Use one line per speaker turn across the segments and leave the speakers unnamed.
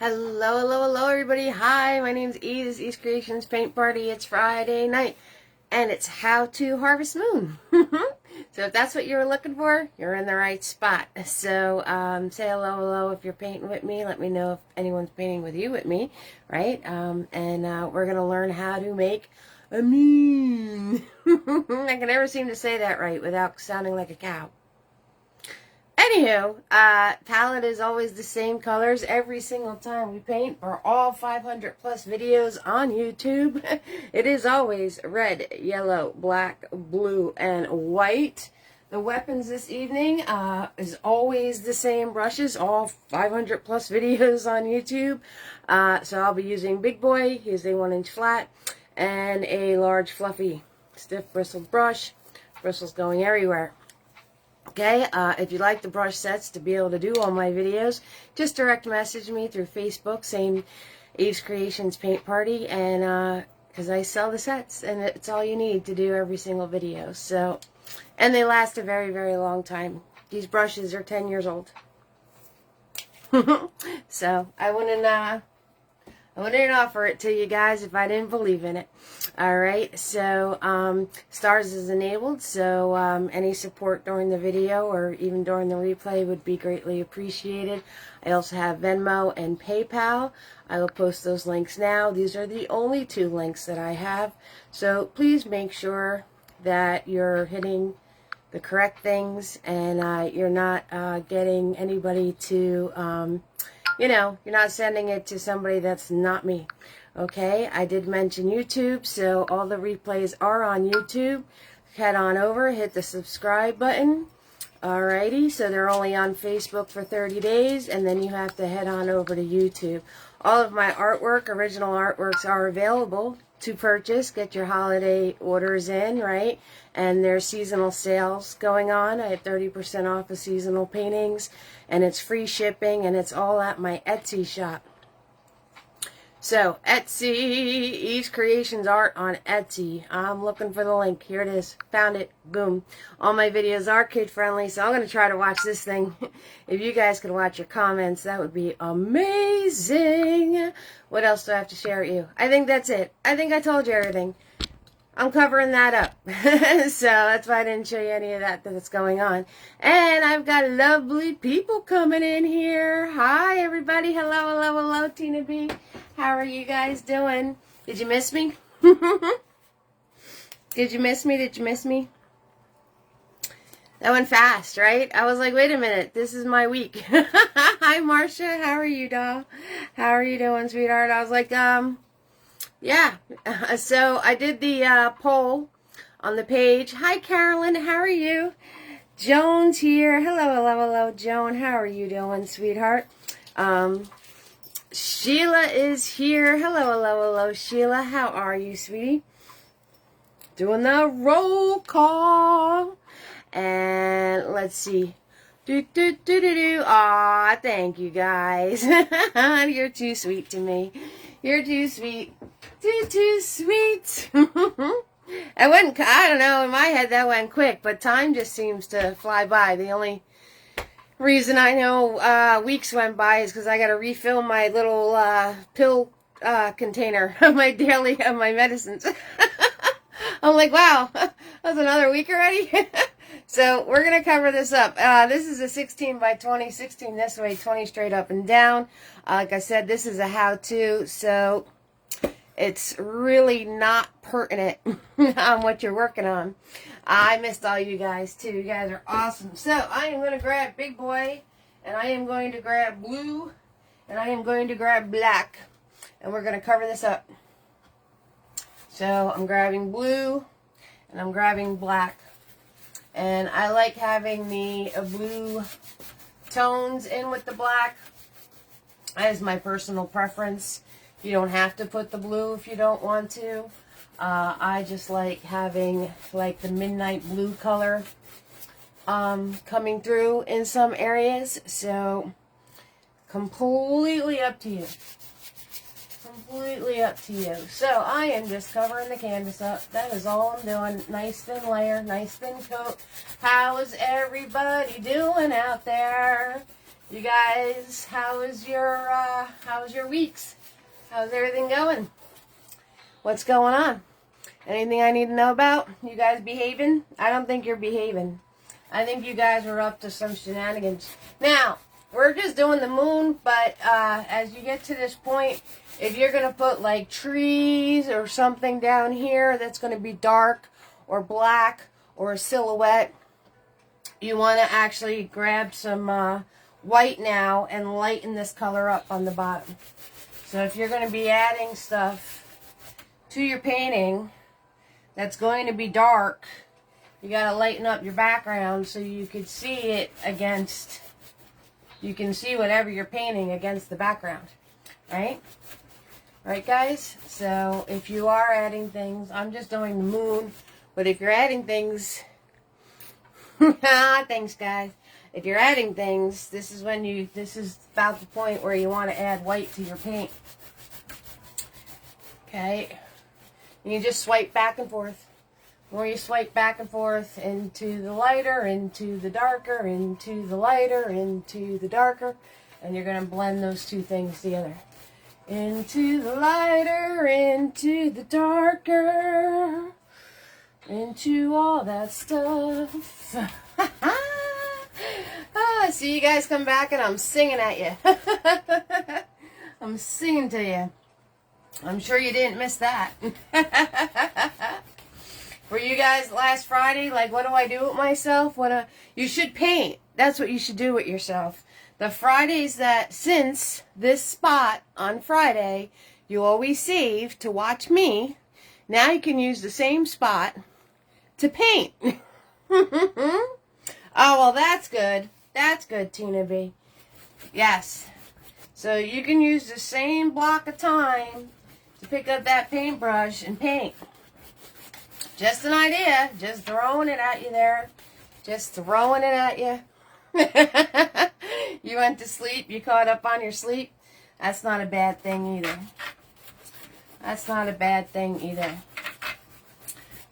Hello, hello, hello, everybody. Hi, my name's E. This is East Creations Paint Party. It's Friday night, and it's How to Harvest Moon. So if that's what you were looking for, you're in the right spot. So say hello, hello if you're painting with me. Let me know if anyone's painting with you with me, right? And we're going to learn how to make a moon. I can never seem to say that right without sounding like a cow. Anywho, palette is always the same colors every single time we paint for all 500 plus videos on YouTube. It is always red, yellow, black, blue, and white. The weapons this evening is always the same brushes, all 500 plus videos on YouTube. So I'll be using Big Boy, he's a 1-inch flat, and a large fluffy stiff bristled brush. Bristles going everywhere. Okay, if you'd like the brush sets to be able to do all my videos, just direct message me through Facebook, same Eve's Creations Paint Party, and because I sell the sets, and it's all you need to do every single video. So, and they last a very, very long time. These brushes are 10 years old. So, I wouldn't offer it to you guys if I didn't believe in it. Alright, so stars is enabled, so any support during the video or even during the replay would be greatly appreciated. I also have Venmo and PayPal. I will post those links now. These are the only two links that I have, so please make sure that you're hitting the correct things and you're not getting anybody to you know, you're not sending it to somebody that's not me. Okay, I did mention YouTube, so all the replays are on YouTube. Head on over, hit the subscribe button. Alrighty, so they're only on Facebook for 30 days, and then you have to head on over to YouTube. All of my artwork, original artworks, are available to purchase. Get your holiday orders in, right? And there's seasonal sales going on. I have 30% off of seasonal paintings, and it's free shipping, and it's all at my Etsy shop. So, Etsy, Eve's Creations Art on Etsy. I'm looking for the link. Here it is. Found it. Boom. All my videos are kid-friendly, so I'm going to try to watch this thing. If you guys could watch your comments, that would be amazing. What else do I have to share with you? I think that's it. I think I told you everything. I'm covering that up. So that's why I didn't show you any of that's going on. And I've got lovely people coming in here. Hi, everybody. Hello, hello, hello, Tina B. How are you guys doing? Did you miss me? Did you miss me? Did you miss me? That went fast, right? I was like, wait a minute. This is my week. Hi, Marcia. How are you, doll? How are you doing, sweetheart? I was like, yeah, so I did the poll on the page. Hi, Carolyn, how are you? Joan's here. Hello, hello, hello, Joan. How are you doing, sweetheart? Sheila is here. Hello, hello, hello, Sheila. How are you, sweetie? Doing the roll call. And let's see. Aw, thank you, guys. You're too sweet to me. You're too sweet. Too sweet. I don't know, in my head that went quick, but time just seems to fly by. The only reason I know weeks went by is because I got to refill my little pill container of my daily, my medicines. I'm like, wow, that's another week already? So we're going to cover this up. This is a 16 by 20, 16 this way, 20 straight up and down. Like I said, this is a how-to, so it's really not pertinent on what you're working on. I missed all you guys, too. You guys are awesome. So I am going to grab Big Boy, and I am going to grab blue, and I am going to grab black, and we're going to cover this up. So I'm grabbing blue, and I'm grabbing black. And I like having the blue tones in with the black. That is my personal preference. You don't have to put the blue if you don't want to. I just like having like the midnight blue color coming through in some areas. So completely up to you. Completely up to you. So I am just covering the canvas up. That is all I'm doing. Nice thin layer, nice thin coat. How is everybody doing out there? You guys, how is your how's your weeks? How's everything going? What's going on? Anything I need to know about? You guys behaving? I don't think you're behaving. I think you guys are up to some shenanigans. Now, we're just doing the moon, but as you get to this point, if you're going to put like trees or something down here that's going to be dark or black or a silhouette, you want to actually grab some white now and lighten this color up on the bottom. So if you're going to be adding stuff to your painting that's going to be dark, you got to lighten up your background so you can see it against, you can see whatever you're painting against the background, right? Right, guys? So if you are adding things, I'm just doing the moon, but if you're adding things, thanks, guys. If you're adding things, this is when you, this is about the point where you want to add white to your paint. Okay? And you just swipe back and forth. The more you swipe back and forth into the lighter, into the darker, into the lighter, into the darker, and you're going to blend those two things together. Into the lighter, into the darker, into all that stuff. See you guys come back and I'm singing at you. I'm singing to you. I'm sure you didn't miss that. For you guys last Friday, like, what do I do with myself? You should paint. That's what you should do with yourself. The Fridays that, since this spot on Friday, you always save to watch me, now you can use the same spot to paint. Oh, well, that's good. That's good, Tina B. Yes. So you can use the same block of time to pick up that paintbrush and paint. Just an idea. Just throwing it at you there. Just throwing it at you. You went to sleep. You caught up on your sleep. That's not a bad thing either. That's not a bad thing either.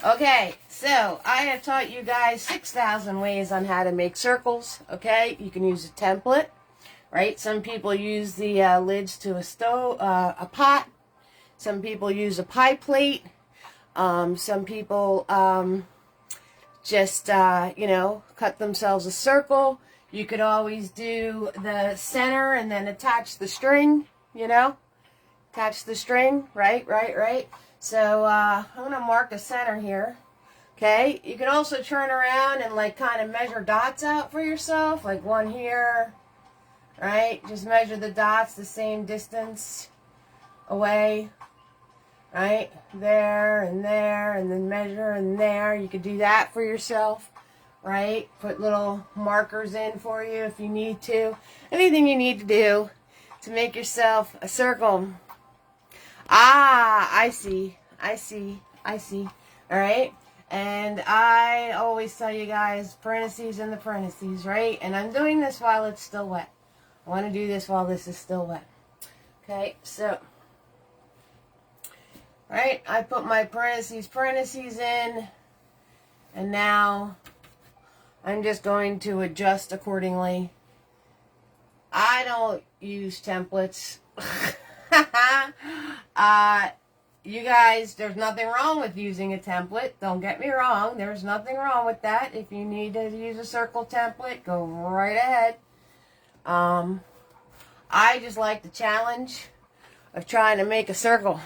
Okay, so I have taught you guys 6,000 ways on how to make circles. Okay, you can use a template, right? Some people use the lids to a stove, a pot. Some people use a pie plate. Some people just, you know, cut themselves a circle. You could always do the center and then attach the string, you know. Attach the string, right. So, I'm going to mark a center here. Okay, you can also turn around and like kind of measure dots out for yourself. Like one here, right? Just measure the dots the same distance away. Right? There, and then measure and there. You could do that for yourself, right? Put little markers in for you if you need to. Anything you need to do to make yourself a circle. Ah, I see. All right? And I always tell you guys, parentheses in the parentheses, right? And I'm doing this while it's still wet. I want to do this while this is still wet. Okay, right, I put my parentheses in, and now I'm just going to adjust accordingly. I don't use templates. You guys, there's nothing wrong with using a template. Don't get me wrong. There's nothing wrong with that. If you need to use a circle template, go right ahead. I just like the challenge of trying to make a circle.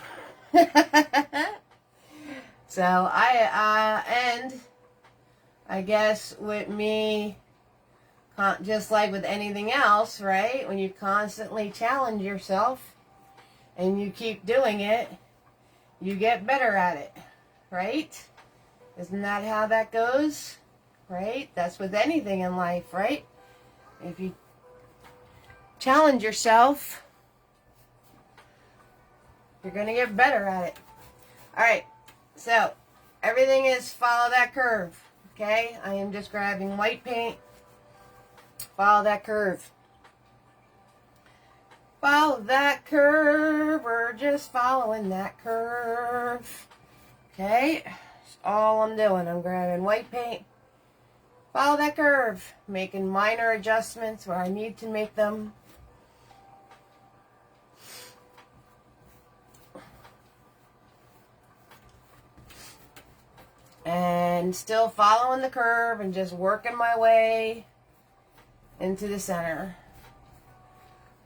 So and I guess with me, just like with anything else, right? When you constantly challenge yourself and you keep doing it, you get better at it, right? Isn't that how that goes? Right? That's with anything in life, right? If you challenge yourself, you're going to get better at it. Alright, so everything is follow that curve. Okay? I am just grabbing white paint. Follow that curve. Follow that curve. We're just following that curve. Okay? That's all I'm doing. I'm grabbing white paint. Follow that curve. Making minor adjustments where I need to make them. and still following the curve and just working my way into the center.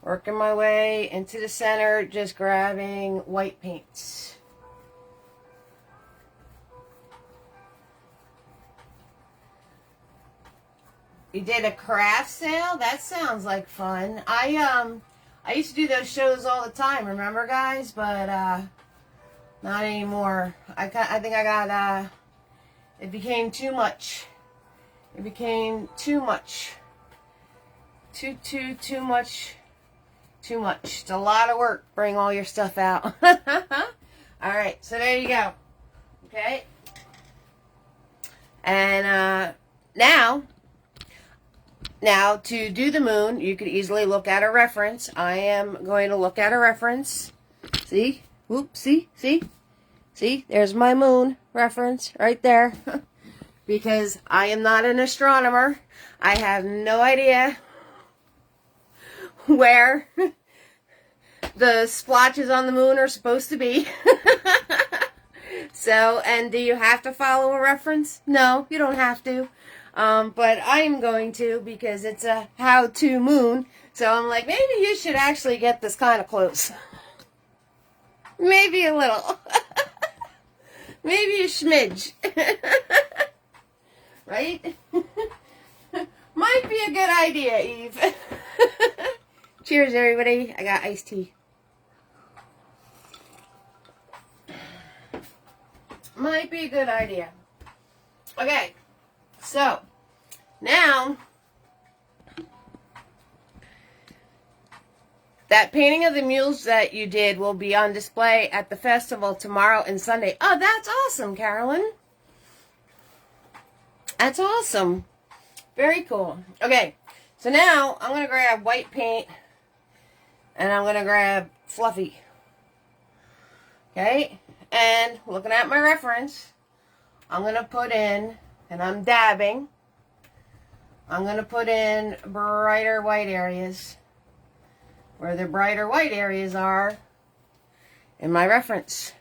Working my way into the center, just grabbing white paints. You did a craft sale? That sounds like fun. I used to do those shows all the time, remember guys? But not anymore. I think I got it became too much. It became too much. Too much. Too much. It's a lot of work. Bring all your stuff out. Alright, so there you go. Okay. And now to do the moon, you could easily look at a reference. I am going to look at a reference. See? Whoop, see? See? There's my moon reference right there. Because I am not an astronomer. I have no idea where the splotches on the moon are supposed to be. So, and do you have to follow a reference? No, you don't have to. But I'm going to, because it's a how-to moon. So I'm like, maybe you should actually get this kind of close. Maybe a little. Maybe a smidge. Right? Might be a good idea, Eve. Cheers, everybody. I got iced tea. Might be a good idea. Okay. So, now, that painting of the mules that you did will be on display at the festival tomorrow and Sunday. Oh, that's awesome, Carolyn. That's awesome. Very cool. Okay, so now I'm going to grab white paint and I'm going to grab Fluffy. Okay, and looking at my reference, I'm going to put in, and I'm dabbing, I'm going to put in brighter white areas where the brighter white areas are in my reference.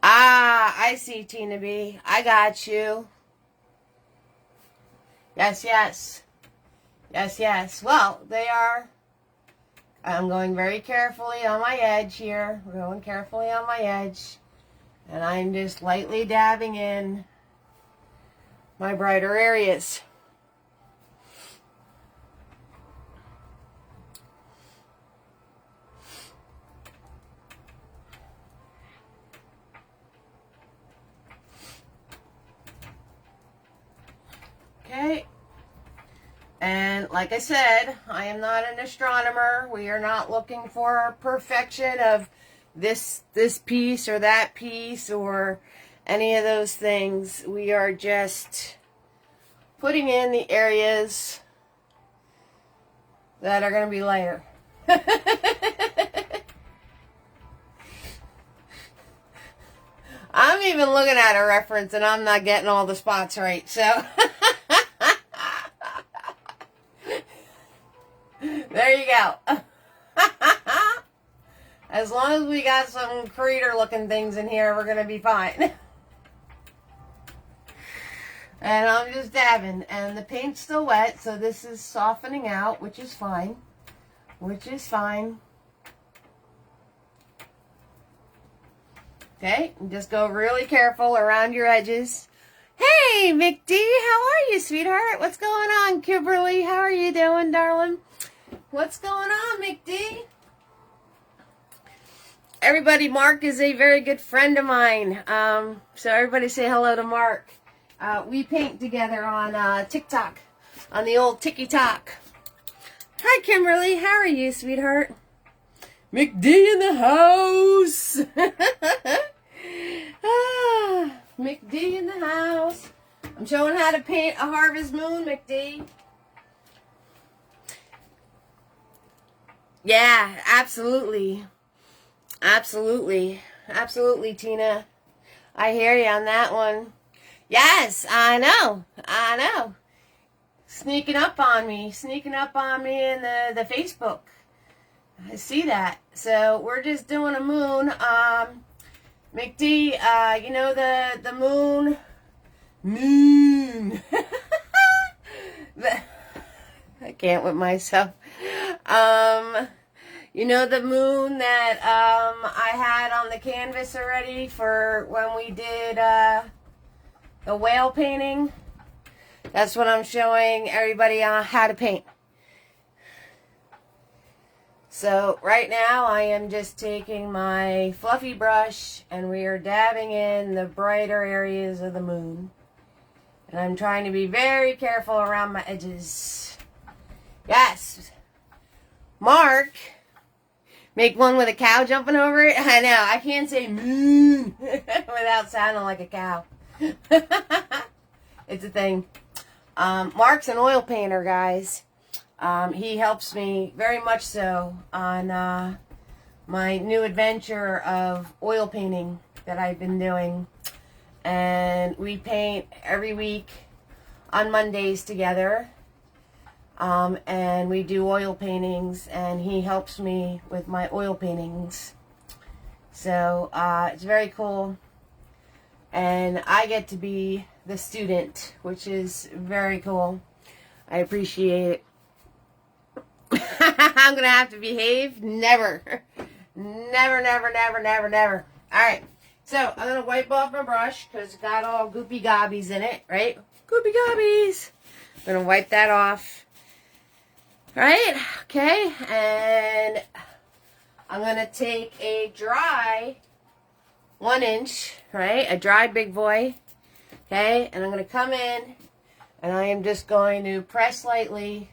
Ah, I see, Tina B. I got you. Yes, yes. Yes, yes. Well, they are. I'm going very carefully on my edge here. We're going carefully on my edge. And I'm just lightly dabbing in my brighter areas. Okay. And like I said, I am not an astronomer. We are not looking for perfection of this piece or that piece or any of those things. We are just putting in the areas that are going to be lighter. I'm even looking at a reference and I'm not getting all the spots right, so there you go. As long as we got some crater looking things in here, we're going to be fine. And I'm just dabbing. And the paint's still wet, so this is softening out, which is fine. Which is fine. Okay, and just go really careful around your edges. Hey, Mick D, how are you, sweetheart? What's going on, Kimberly? How are you doing, darling? What's going on, Mick D? Everybody, Mark is a very good friend of mine. So everybody say hello to Mark. We paint together on TikTok, on the old TikTok. Hi, Kimberly. How are you, sweetheart? Mick D in the house. Mick D in the house. I'm showing how to paint a harvest moon, Mick D. Yeah, absolutely. Absolutely. Absolutely, Tina. I hear you on that one. Yes, I know. I know. Sneaking up on me in the Facebook. I see that. So we're just doing a moon. McD, you know the moon? Moon. I can't with myself. You know the moon that I had on the canvas already for when we did the whale painting? That's what I'm showing everybody how to paint. So right now I am just taking my fluffy brush and we are dabbing in the brighter areas of the moon. And I'm trying to be very careful around my edges. Yes. Mark, make one with a cow jumping over it. I know, I can't say moon without sounding like a cow. It's a thing. Mark's an oil painter, guys. He helps me very much so on my new adventure of oil painting that I've been doing. And we paint every week on Mondays together. And we do oil paintings, and he helps me with my oil paintings. So it's very cool. And I get to be the student, which is very cool. I appreciate it. I'm going to have to behave? Never. Never, never, never, never, never. Alright, so I'm going to wipe off my brush because it's got all goopy gobbies in it, right? Goopy gobbies. I'm going to wipe that off. Right? Okay, and I'm going to take a dry 1 inch, right? A dry big boy. Okay, and I'm going to come in and I am just going to press lightly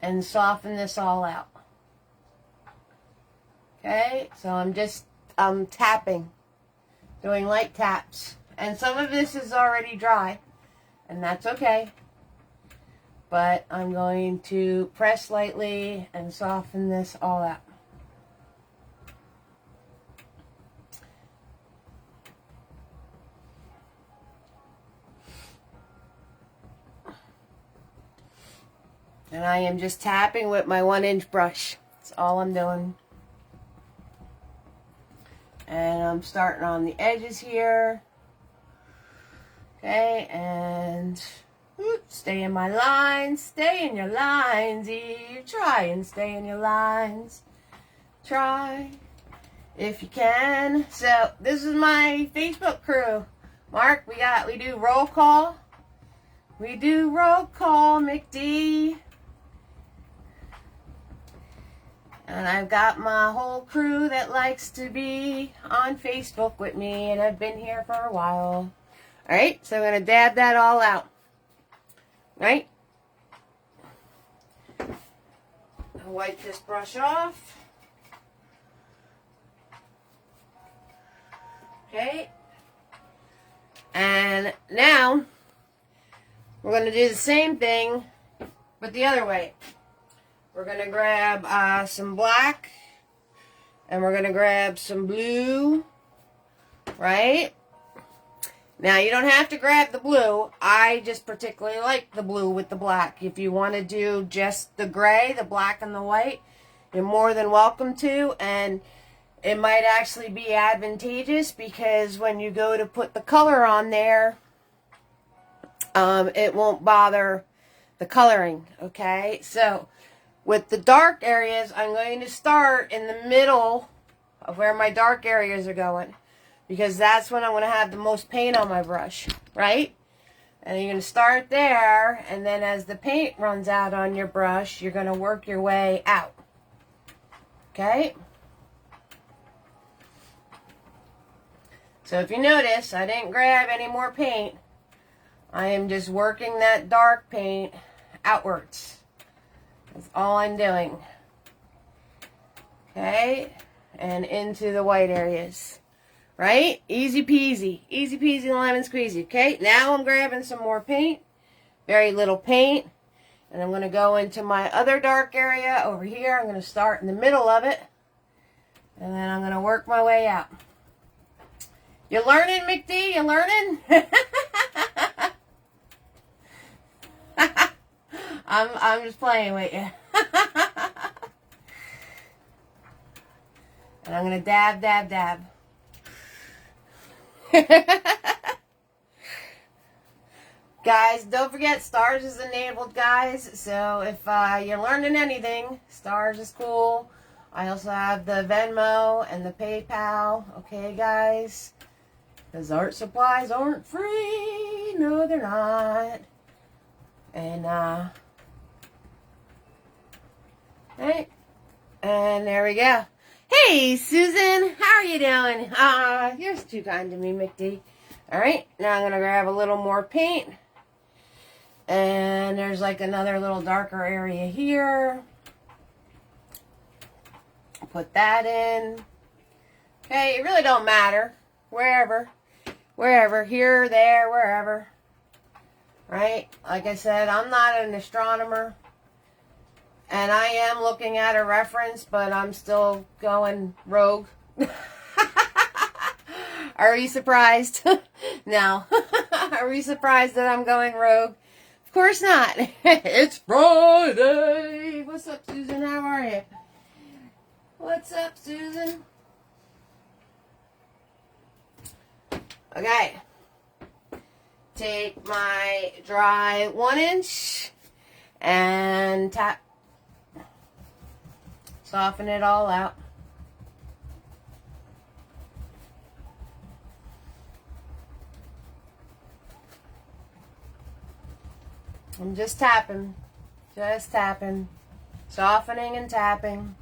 and soften this all out. Okay, so I'm tapping, doing light taps. And some of this is already dry, and that's okay. But I'm going to press lightly and soften this all out. And I am just tapping with my 1 inch brush. That's all I'm doing. And I'm starting on the edges here. Okay, and stay in my lines. Stay in your lines, Eve. Try and stay in your lines. Try if you can. So this is my Facebook crew. Mark, we do roll call. We do roll call, McD. And I've got my whole crew that likes to be on Facebook with me, and I've been here for a while. Alright, so I'm going to dab that all out. Right? I'll wipe this brush off. Okay. And now, we're going to do the same thing, but the other way. We're going to grab some black, and we're going to grab some blue, right? Now, you don't have to grab the blue. I just particularly like the blue with the black. If you want to do just the gray, the black and the white, you're more than welcome to, and it might actually be advantageous because when you go to put the color on there, it won't bother the coloring, okay? So, with the dark areas, I'm going to start in the middle of where my dark areas are going, because that's when I'm going to have the most paint on my brush, right? And you're going to start there, and then as the paint runs out on your brush, you're going to work your way out, okay? So if you notice, I didn't grab any more paint. I am just working that dark paint outwards. That's all I'm doing. Okay? And into the white areas. Right? Easy peasy. Easy peasy lemon squeezy. Okay? Now I'm grabbing some more paint. Very little paint. And I'm going to go into my other dark area over here. I'm going to start in the middle of it. And then I'm going to work my way out. You learning, McD? You learning? I'm just playing with you. And I'm going to dab, dab, dab. Guys, don't forget Stars is enabled, guys. So if you're learning anything, Stars is cool. I also have the Venmo and the PayPal. Okay, guys? Because art supplies aren't free. No, they're not. And, right. And there we go. Hey, Susan. How are you doing? You're too kind to me, McD. Alright, now I'm going to grab a little more paint. And there's like another little darker area here. Put that in. Okay, it really don't matter. Wherever. Here, there, wherever. Right? Like I said, I'm not an astronomer. And I am looking at a reference, but I'm still going rogue. Are you surprised? No. Are you surprised that I'm going rogue? Of course not. It's Friday. What's up, Susan? How are you? What's up, Susan? Okay. Take my dry 1-inch and tap. Soften it all out. I'm just tapping. Just tapping. Softening and tapping.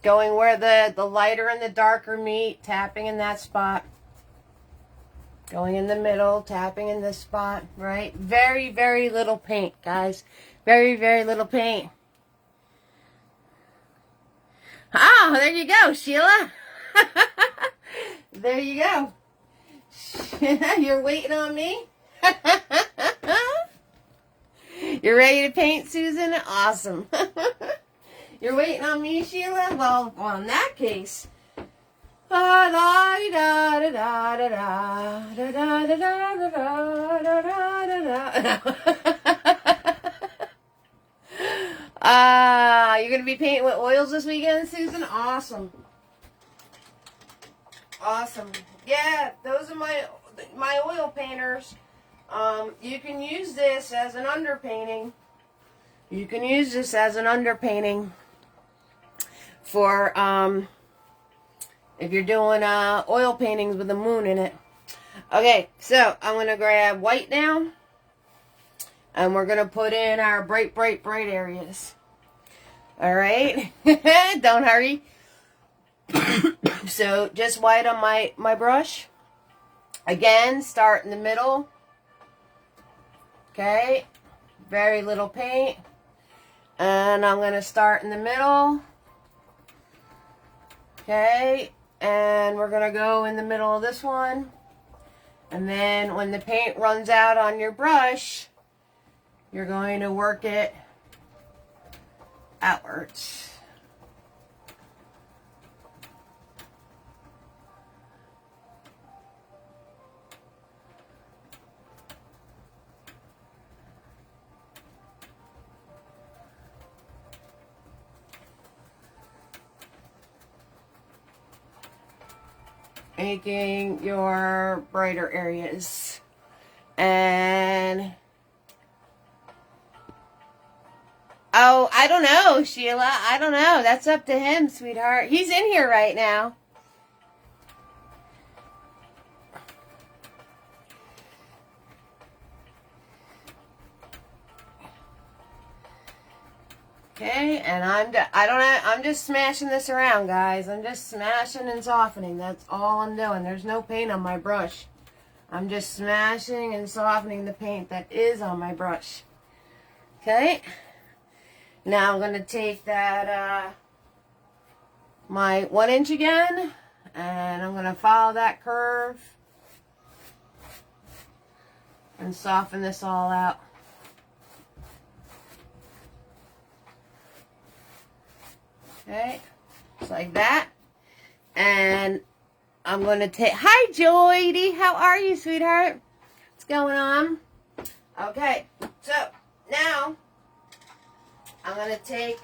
Going where the lighter and the darker meet. Tapping in that spot. Going in the middle. Tapping in this spot. Right? Very, very little paint, guys. Very, very little paint. Oh, there you go, Sheila. There you go. You're waiting on me? You're ready to paint, Susan? Awesome. You're waiting on me, Sheila? Well, in that case. You're going to be painting with oils this weekend, Susan? Awesome. Awesome. Yeah, those are my oil painters. You can use this as an underpainting. You can use this as an underpainting for if you're doing oil paintings with the moon in it. Okay, so I'm going to grab white now. And we're going to put in our bright, bright, bright areas. Alright? Don't hurry. So, just white on my brush. Again, start in the middle. Okay? Very little paint. And I'm going to start in the middle. Okay? And we're going to go in the middle of this one. And then when the paint runs out on your brush, you're going to work it outwards. Making your brighter areas. And oh, I don't know, Sheila. I don't know. That's up to him, sweetheart. He's in here right now. Okay, and I'm just smashing this around, guys. I'm just smashing and softening. That's all I'm doing. There's no paint on my brush. I'm just smashing and softening the paint that is on my brush. Okay. Now I'm going to take that, my 1-inch again, and I'm going to follow that curve and soften this all out. Okay, just like that. And I'm going to take, hi Joy, how are you, sweetheart? What's going on? Okay, so now I'm going to take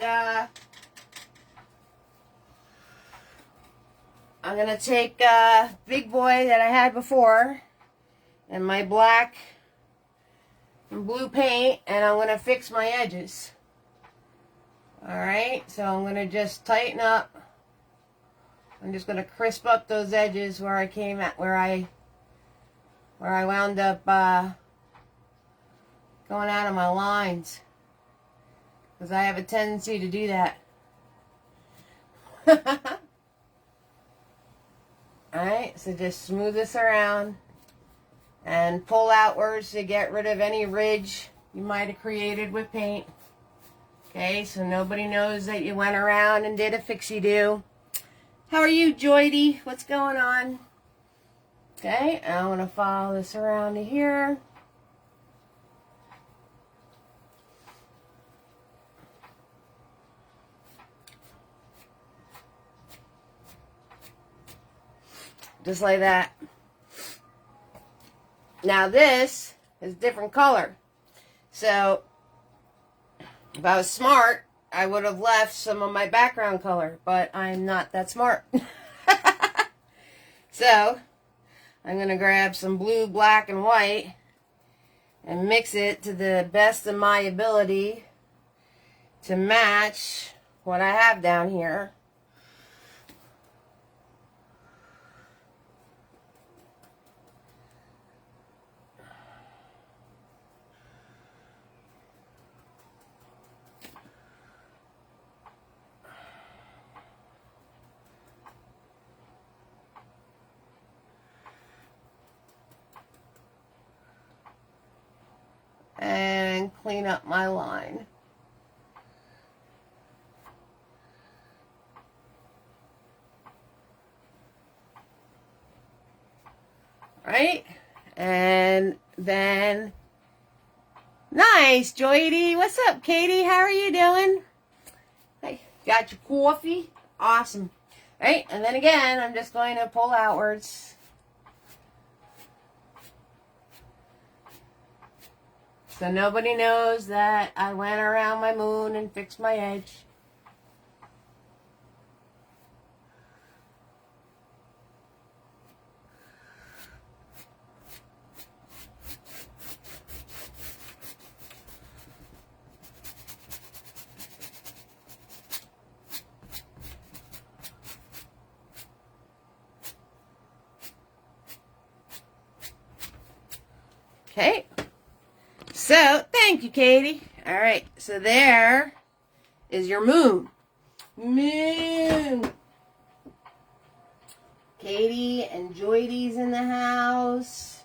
I'm going to take Big Boy that I had before and my black and blue paint, and I'm going to fix my edges. Alright, so I'm going to just tighten up. I'm just going to crisp up those edges where I came at, where I wound up going out of my lines. Because I have a tendency to do that. Alright, so just smooth this around and pull outwards to get rid of any ridge you might have created with paint. Okay, so nobody knows that you went around and did a fixie-do. How are you, Joydy? What's going on? Okay, I'm going to follow this around to here. Just like that. Now this is a different color. So, if I was smart, I would have left some of my background color, but I'm not that smart. So, I'm going to grab some blue, black, and white and mix it to the best of my ability to match what I have down here. And clean up my line. Right? And then, nice, Joydy. What's up, Katie? How are you doing? Hey, got your coffee? Awesome. Right? And then again, I'm just going to pull outwards. So nobody knows that I went around my moon and fixed my edge. Okay. So, thank you, Katie. All right, so there is your moon. Moon. Katie and Joydy's in the house.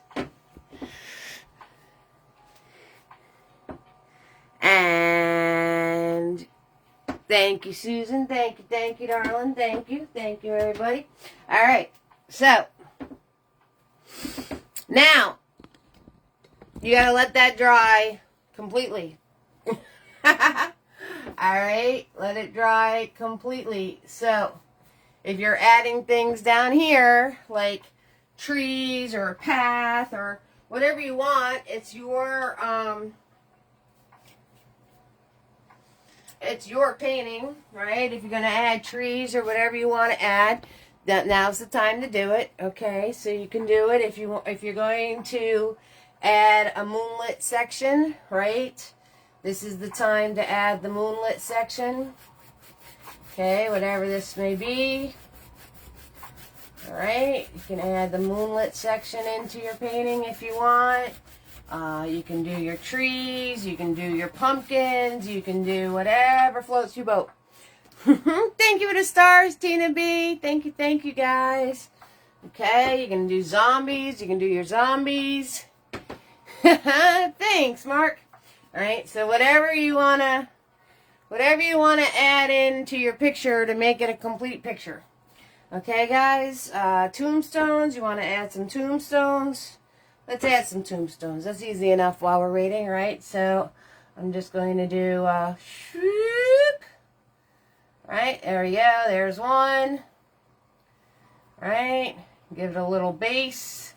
And thank you, Susan. Thank you, darling. Thank you, everybody. All right, so now you gotta let that dry completely. Alright, let it dry completely. So, if you're adding things down here, like trees or a path or whatever you want, it's your painting, right? If you're gonna add trees or whatever you want to add, now's the time to do it. Okay, so you can do it if you're going to add a moonlit section, right? This is the time to add the moonlit section. Okay, whatever this may be. Alright, you can add the moonlit section into your painting if you want. You can do your trees, you can do your pumpkins, you can do whatever floats your boat. Thank you for the stars, Tina B. Thank you guys. Okay, you can do zombies, you can do your zombies. Thanks, Mark. All right, so whatever you wanna add into your picture to make it a complete picture. Okay, guys. Tombstones. You want to add some tombstones? Let's add some tombstones. That's easy enough while we're reading, right? So I'm just going to do shoop. Right, there we go. There's one. Right, give it a little base.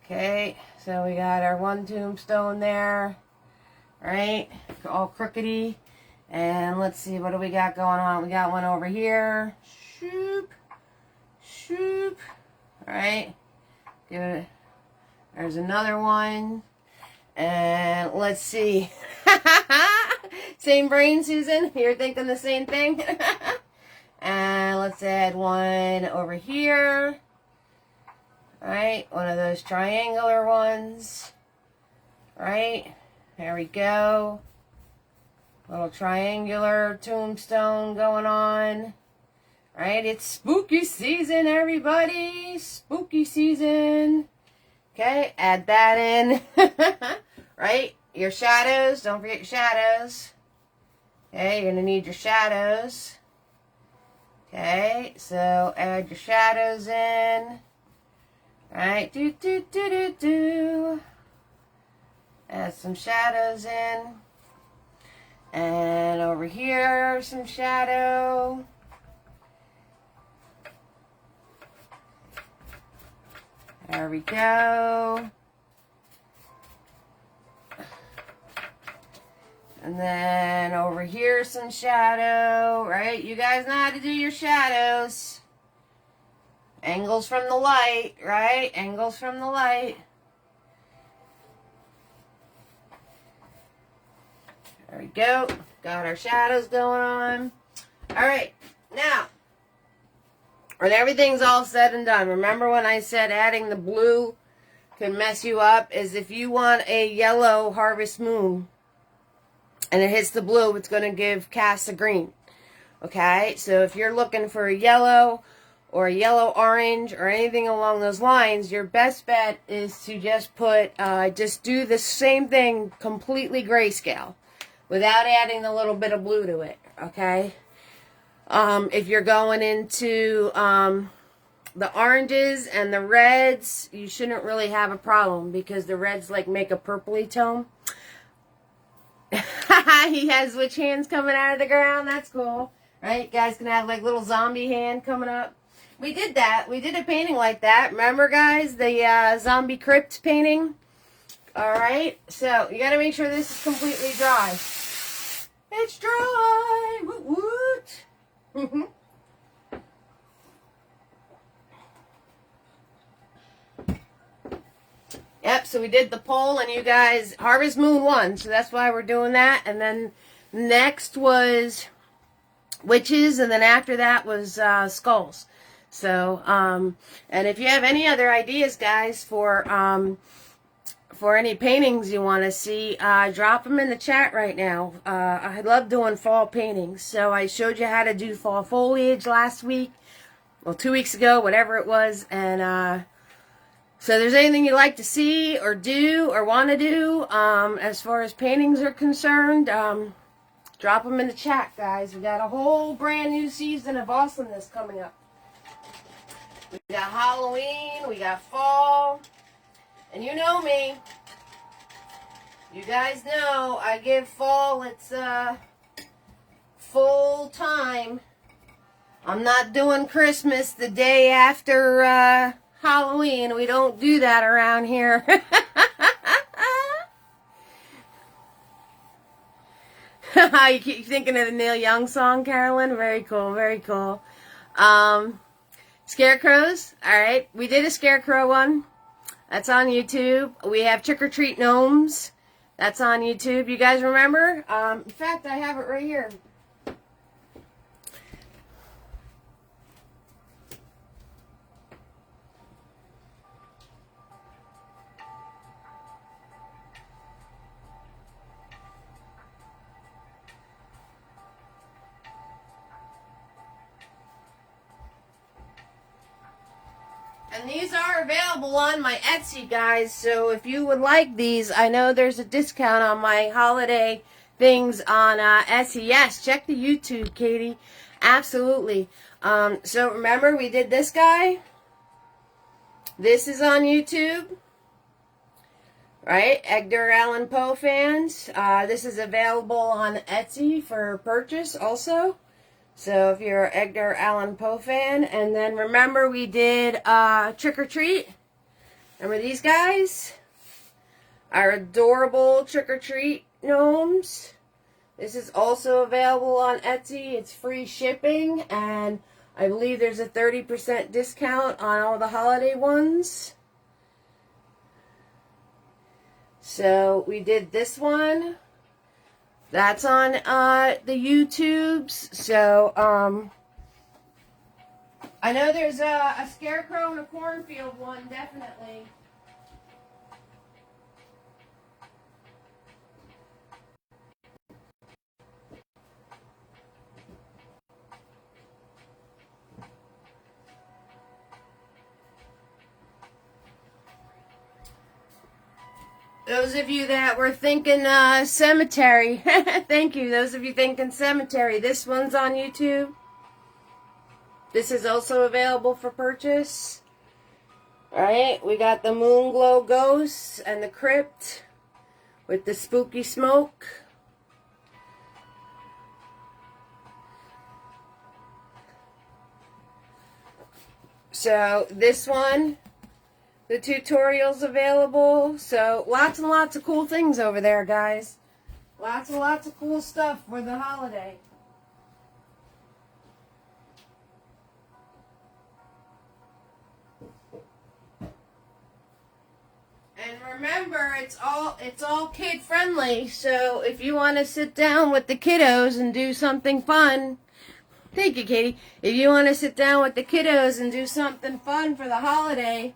Okay, so we got our one tombstone there, right, all crookedy. And let's see, what do we got going on? We got one over here. Shoop. Shoop. Alright. Good. There's another one. And let's see. Same brain, Susan? You're thinking the same thing? And let's add one over here. Alright, one of those triangular ones. Right, there we go. Little triangular tombstone going on. Right, it's spooky season, everybody. Spooky season. Okay, add that in. Right, your shadows. Don't forget your shadows. Okay, you're going to need your shadows. Okay, so add your shadows in. Right, do. Add some shadows in. And over here, some shadow. There we go. And then over here, some shadow, right? You guys know how to do your shadows. Angles from the light, right? Angles from the light. There we go. Got our shadows going on. All right. Now, when everything's all said and done, remember when I said adding the blue could mess you up? Is if you want a yellow harvest moon and it hits the blue, it's going to cast a green. Okay? So if you're looking for a yellow or a yellow-orange or anything along those lines, your best bet is to just do the same thing completely grayscale without adding the little bit of blue to it, okay? If you're going into the oranges and the reds, you shouldn't really have a problem because the reds like make a purpley tone. He has witch hands coming out of the ground. That's cool, right? You guys can have like little zombie hand coming up. We did that. We did a painting like that. Remember, guys, the zombie crypt painting? All right. So you got to make sure this is completely dry. It's dry. Woot woot. Yep, so we did the poll, and you guys, Harvest Moon won, so that's why we're doing that. And then next was witches, and then after that was skulls. So, and if you have any other ideas, guys, for any paintings you want to see, drop them in the chat right now. I love doing fall paintings. So I showed you how to do fall foliage last week, well, 2 weeks ago, whatever it was, and so if there's anything you'd like to see or do or want to do as far as paintings are concerned, drop them in the chat, guys. We got a whole brand new season of awesomeness coming up. We got Halloween, we got fall, and you know me. You guys know I give fall its full time. I'm not doing Christmas the day after Halloween. We don't do that around here. You keep thinking of the Neil Young song, Carolyn? Very cool, very cool. Scarecrows, alright. We did a scarecrow one. That's on YouTube. We have Trick or Treat Gnomes. That's on YouTube. You guys remember? In fact, I have it right here. And these are available on my Etsy, guys, so if you would like these, I know there's a discount on my holiday things on Etsy. Yes, check the YouTube, Katie. Absolutely. So remember, we did this guy. This is on YouTube. Right? Edgar Allan Poe fans. This is available on Etsy for purchase also. So if you're an Edgar Allan Poe fan. And then remember we did Trick or Treat. Remember these guys? Our adorable Trick or Treat gnomes. This is also available on Etsy. It's free shipping. And I believe there's a 30% discount on all the holiday ones. So we did this one. That's on the YouTubes. So I know there's a scarecrow in a cornfield one, definitely. Those of you that were thinking cemetery, thank you. Those of you thinking cemetery, this one's on YouTube. This is also available for purchase. Alright, we got the Moon Glow Ghosts and the Crypt with the spooky smoke. So this one, the tutorial's available. So lots and lots of cool things over there, guys. Lots and lots of cool stuff for the holiday. And remember, it's all kid friendly. So if you want to sit down with the kiddos and do something fun, thank you, Katie. If you want to sit down with the kiddos and do something fun for the holiday,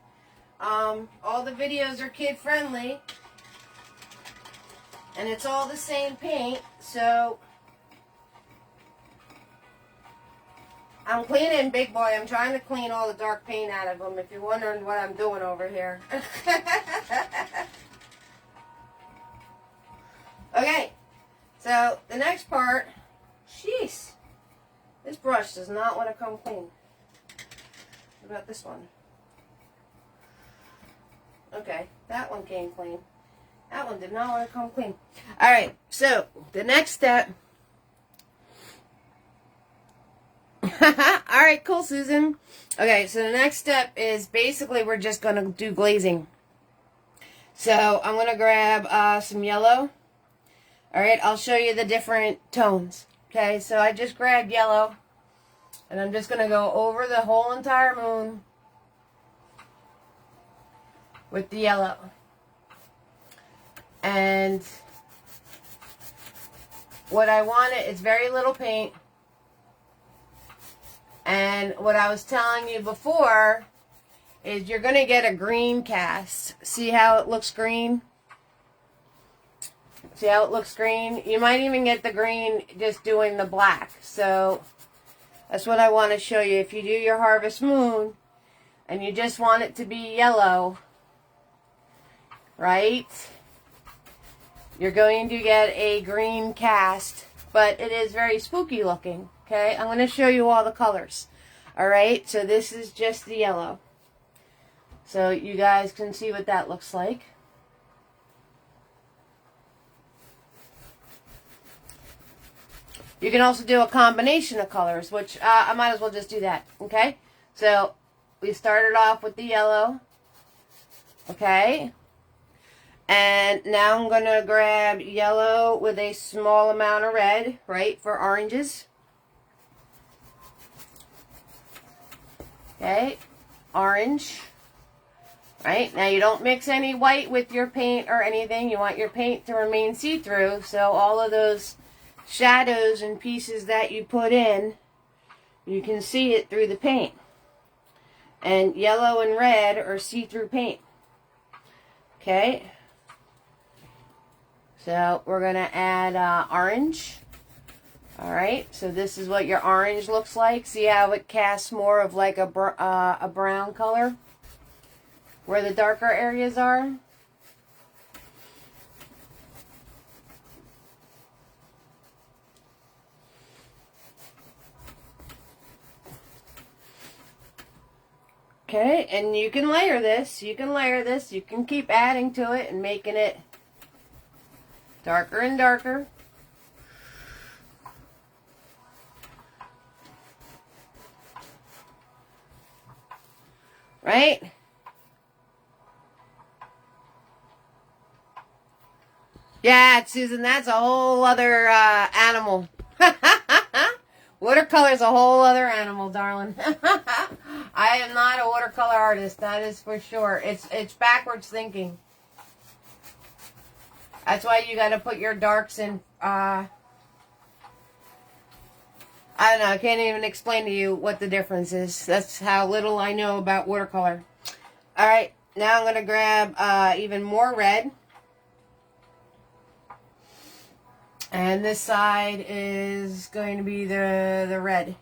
all the videos are kid friendly, and it's all the same paint. So I'm cleaning Big Boy. I'm trying to clean all the dark paint out of him, if you're wondering what I'm doing over here. Okay, so the next part, jeez, this brush does not want to come clean. What about this one? Okay, that one came clean. That one did not want to come clean. Alright, so the next step. Alright, cool, Susan. Okay, so the next step is basically we're just going to do glazing. So I'm going to grab some yellow. Alright, I'll show you the different tones. Okay, so I just grabbed yellow. And I'm just going to go over the whole entire moon with the yellow. And what I want is very little paint. And what I was telling you before is you're going to get a green cast. See how it looks green? See how it looks green? You might even get the green just doing the black. So that's what I want to show you. If you do your Harvest Moon and you just want it to be yellow, right? You're going to get a green cast, but it is very spooky looking. Okay, I'm going to show you all the colors. Alright, so this is just the yellow. So you guys can see what that looks like. You can also do a combination of colors, which I might as well just do that. Okay, so we started off with the yellow. Okay. And now I'm going to grab yellow with a small amount of red, right, for oranges. Okay, orange. Right, now you don't mix any white with your paint or anything. You want your paint to remain see-through, so all of those shadows and pieces that you put in, you can see it through the paint. And yellow and red are see-through paint. Okay. So we're going to add orange. Alright, so this is what your orange looks like. See how it casts more of like a brown color where the darker areas are? Okay, and you can layer this. You can layer this. You can keep adding to it and making it darker and darker. Right? Yeah, Susan, that's a whole other animal. Watercolor is a whole other animal, darling. I am not a watercolor artist, that is for sure. It's backwards thinking. That's why you got to put your darks in. I don't know. I can't even explain to you what the difference is. That's how little I know about watercolor. All right, now I'm going to grab even more red. And this side is going to be the red.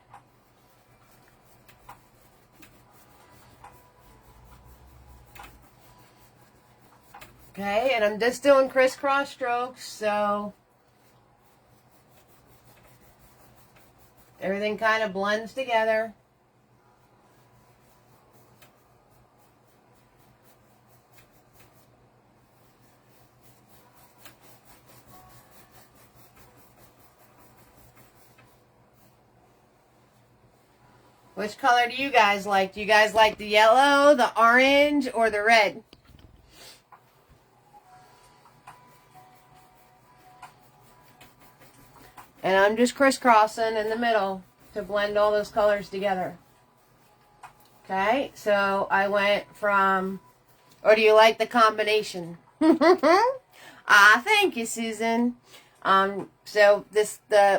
Okay, and I'm just doing crisscross strokes, so everything kind of blends together. Which color do you guys like? Do you guys like the yellow, the orange, or the red? And I'm just crisscrossing in the middle to blend all those colors together. Okay, so I went from, or do you like the combination? Thank you, Susan. So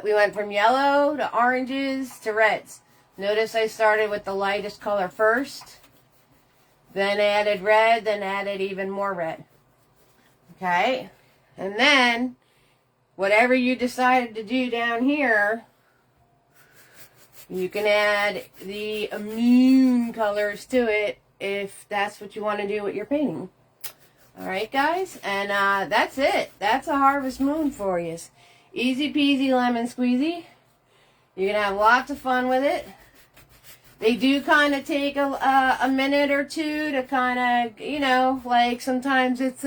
we went from yellow to oranges to reds. Notice I started with the lightest color first, then added red, then added even more red. Okay, and then whatever you decided to do down here, you can add the immune colors to it if that's what you want to do with your painting. All right, guys, and that's it. That's a Harvest Moon for you. Easy peasy lemon squeezy. You can have lots of fun with it. They do kind of take a minute or two to kind of, you know, like sometimes it's,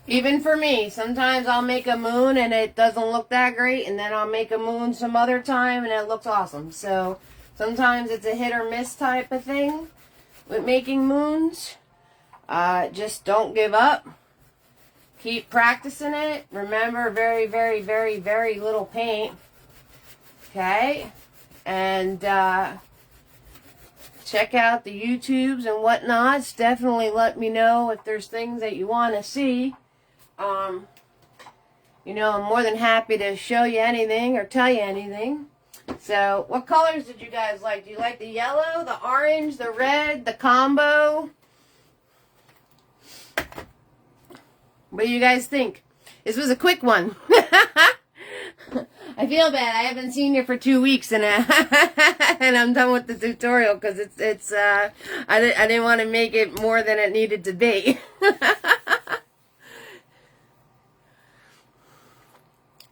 even for me, sometimes I'll make a moon and it doesn't look that great, and then I'll make a moon some other time and it looks awesome. So sometimes it's a hit or miss type of thing with making moons. Just don't give up. Keep practicing it. Remember, very, very, very, very little paint. Okay? And check out the YouTubes and whatnots. Definitely let me know if there's things that you want to see. You know, I'm more than happy to show you anything or tell you anything. So, what colors did you guys like? Do you like the yellow, the orange, the red, the combo? What do you guys think? This was a quick one. I feel bad. I haven't seen you for 2 weeks, and and I'm done with the tutorial because I didn't want to make it more than it needed to be.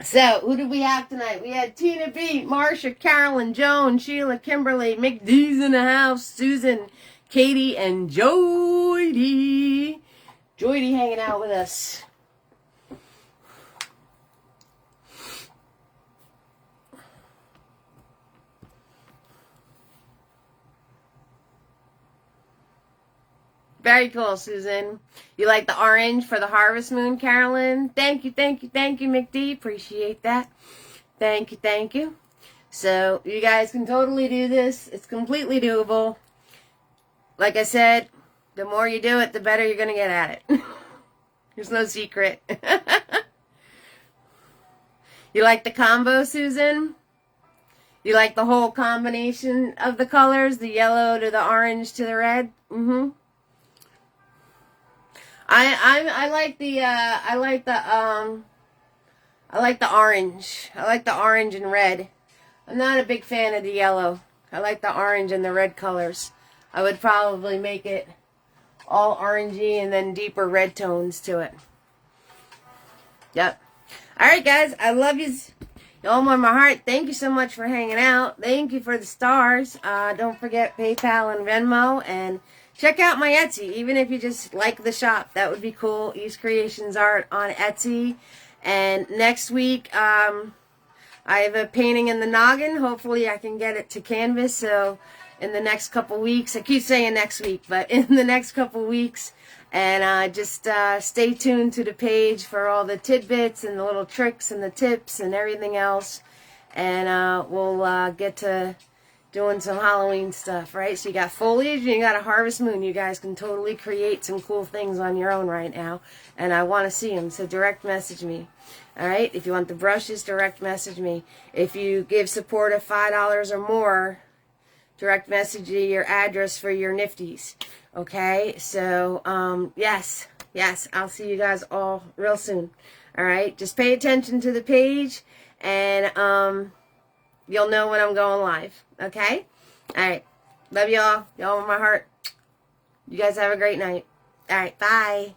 So, who did we have tonight? We had Tina B, Marsha, Carolyn, Joan, Sheila, Kimberly, Mick D's in the house, Susan, Katie, and Joydy. Joydy hanging out with us. Very cool, Susan. You like the orange for the Harvest Moon, Carolyn? Thank you, thank you, thank you, McD. Appreciate that. Thank you, thank you. So, you guys can totally do this. It's completely doable. Like I said, the more you do it, the better you're going to get at it. There's no secret. You like the combo, Susan? You like the whole combination of the colors? The yellow to the orange to the red? Mm-hmm. I like the orange. I like the orange and red. I'm not a big fan of the yellow. I like the orange and the red colors. I would probably make it all orangey and then deeper red tones to it. Yep. Alright, guys. I love you. All in my heart. Thank you so much for hanging out. Thank you for the stars. Don't forget PayPal and Venmo. And check out my Etsy. Even if you just like the shop, that would be cool. East Creations Art on Etsy. And next week, I have a painting in the noggin. Hopefully I can get it to canvas. So in the next couple weeks. I keep saying next week, but in the next couple weeks. And just stay tuned to the page for all the tidbits and the little tricks and the tips and everything else. And we'll get to doing some Halloween stuff, right? So you got foliage and you got a harvest moon. You guys can totally create some cool things on your own right now. And I want to see them, so direct message me. All right? If you want the brushes, direct message me. If you give support of $5 or more, direct message your address for your nifties. Okay? So, yes, I'll see you guys all real soon. All right? Just pay attention to the page, and you'll know when I'm going live. Okay? All right. Love y'all. Y'all in my heart. You guys have a great night. All right. Bye.